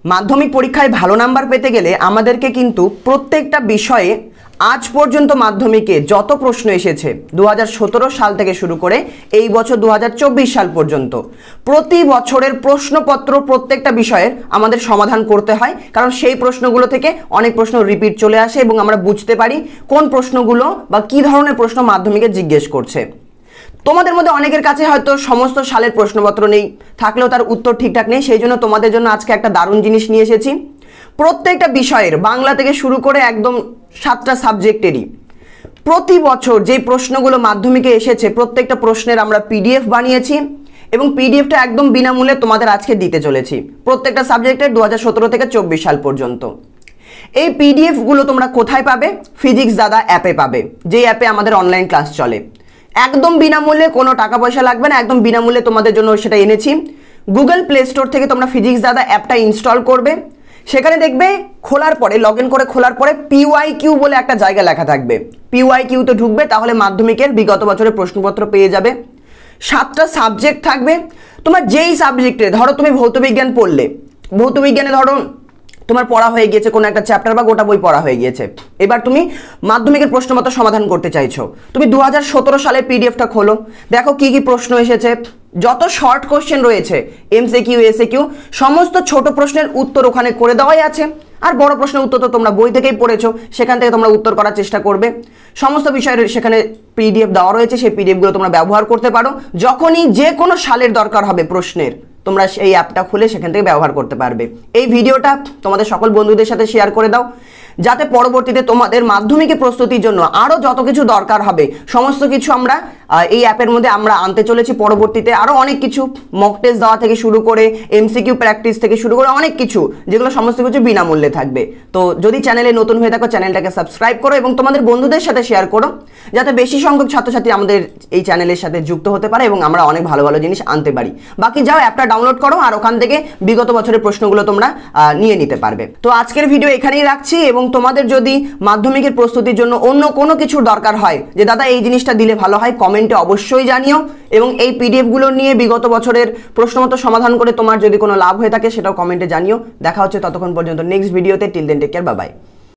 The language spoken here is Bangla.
মাধ্যমিক পরীক্ষায় ভালো নাম্বার পেতে গেলে আমাদেরকে কিন্তু প্রত্যেকটা বিষয়ে আজ পর্যন্ত মাধ্যমিকে যত প্রশ্ন এসেছে 2017 সাল থেকে শুরু করে এই বছর 2024 সাল পর্যন্ত প্রতি বছরের প্রশ্নপত্র প্রত্যেকটা বিষয়ের আমাদের সমাধান করতে হয়, কারণ সেই প্রশ্নগুলো থেকে অনেক প্রশ্ন রিপিট চলে আসে এবং আমরা বুঝতে পারি কোন প্রশ্নগুলো বা কী ধরনের প্রশ্ন মাধ্যমিকে জিজ্ঞেস করছে। তোমাদের মধ্যে অনেকের কাছে হয়তো সমস্ত সালের প্রশ্নপত্র নেই, থাকলেও তার উত্তর ঠিকঠাক নেই, সেই জন্য তোমাদের জন্য আজকে একটা দারুণ জিনিস নিয়ে এসেছি। প্রত্যেকটা বিষয়ের বাংলা থেকে শুরু করে একদম 7টা সাবজেক্টেরই প্রতি বছর যে প্রশ্নগুলো মাধ্যমিকে এসেছে প্রত্যেকটা প্রশ্নের আমরা পিডিএফ বানিয়েছি এবং পিডিএফটা একদম বিনামূল্যে তোমাদের আজকে দিতে চলেছি প্রত্যেকটা সাবজেক্টের 2017 থেকে 24 সাল পর্যন্ত। এই পিডিএফগুলো তোমরা কোথায় পাবে? ফিজিক্স দাদা অ্যাপে পাবে, যেই অ্যাপে আমাদের অনলাইন ক্লাস চলে। একদম বিনামূল্যে, কোনো টাকা পয়সা লাগবে না, একদম বিনামূল্যে তোমাদের জন্য সেটা এনেছি। গুগল প্লে স্টোর থেকে তোমরা ফিজিক্স দাদা অ্যাপটা ইনস্টল করবে, সেখানে দেখবে খোলার পরে লগ ইন করে খোলার পরে PYQ বলে একটা জায়গা লেখা থাকবে। PYQতে ঢুকবে, তাহলে মাধ্যমিকের বিগত বছরের প্রশ্নপত্র পেয়ে যাবে। 7টা সাবজেক্ট থাকবে, তোমার যেই সাবজেক্টে ধরো তুমি ভৌতবিজ্ঞান পড়লে, ভৌতবিজ্ঞানে ধরো তোমার পড়া হয়ে গিয়েছে কোনো একটা চ্যাপ্টার বা গোটা বই পড়া হয়ে গিয়েছে, এবার তুমি মাধ্যমিকের প্রশ্নপত্র সমাধান করতে চাইছো, তুমি 2017 সালের পিডিএফটা খোলো, দেখো কি কি প্রশ্ন এসেছে, যত শর্ট কোশ্চেন রয়েছে MCQ SAQ সমস্ত ছোট প্রশ্নের উত্তর ওখানে করে দেওয়াই আছে। আর বড় প্রশ্নের উত্তর তো তোমরা বই থেকেই পড়েছো, সেখান থেকে তোমরা উত্তর করার চেষ্টা করবে। সমস্ত বিষয়ের সেখানে পিডিএফ দেওয়া রয়েছে, সেই পিডিএফগুলো তোমরা ব্যবহার করতে পারো। যখনই যে কোনো সালের দরকার হবে প্রশ্নের, তোমরা এই অ্যাপটা খুলে সেখান থেকে ব্যবহার করতে পারবে। এই ভিডিওটা তোমাদের সকল বন্ধুদের সাথে শেয়ার করে দাও, যাতে পরবর্তীতে তোমাদের মাধ্যমিকে প্রস্তুতির জন্য আরও যত কিছু দরকার হবে সমস্ত কিছু আমরা এই অ্যাপের মধ্যে আমরা আনতে চলেছি। পরবর্তীতে আরও অনেক কিছু মক টেস্ট দেওয়া থেকে শুরু করে MCQ প্র্যাকটিস থেকে শুরু করে অনেক কিছু, যেগুলো সমস্ত কিছু বিনামূল্যে থাকবে। তো যদি চ্যানেলে নতুন হয়ে থাকো চ্যানেলটাকে সাবস্ক্রাইব করো এবং তোমাদের বন্ধুদের সাথে শেয়ার করো, যাতে বেশি সংখ্যক ছাত্রছাত্রী আমাদের এই চ্যানেলের সাথে যুক্ত হতে পারে এবং আমরা অনেক ভালো ভালো জিনিস আনতে পারি। বাকি যাও অ্যাপটা ডাউনলোড করো আর ওখান থেকে বিগত বছরের প্রশ্নগুলো তোমরা নিয়ে নিতে পারবে। তো আজকের ভিডিও এখানেই রাখছি, এবং তোমাদের যদি মাধ্যমিকের প্রস্তুতির জন্য অন্য কোনো কিছুর দরকার হয় যে দাদা এই জিনিসটা দিলে ভালো হয়, কমেন্টে অবশ্যই জানিও। এবং এই পিডিএফগুলো নিয়ে বিগত বছরের প্রশ্নমতো সমাধান করে তোমার যদি কোনো লাভ হয়ে থাকে সেটাও কমেন্টে জানিও। দেখা হচ্ছে ততক্ষণ পর্যন্ত নেক্সট ভিডিওতে। Till then take care, bye by.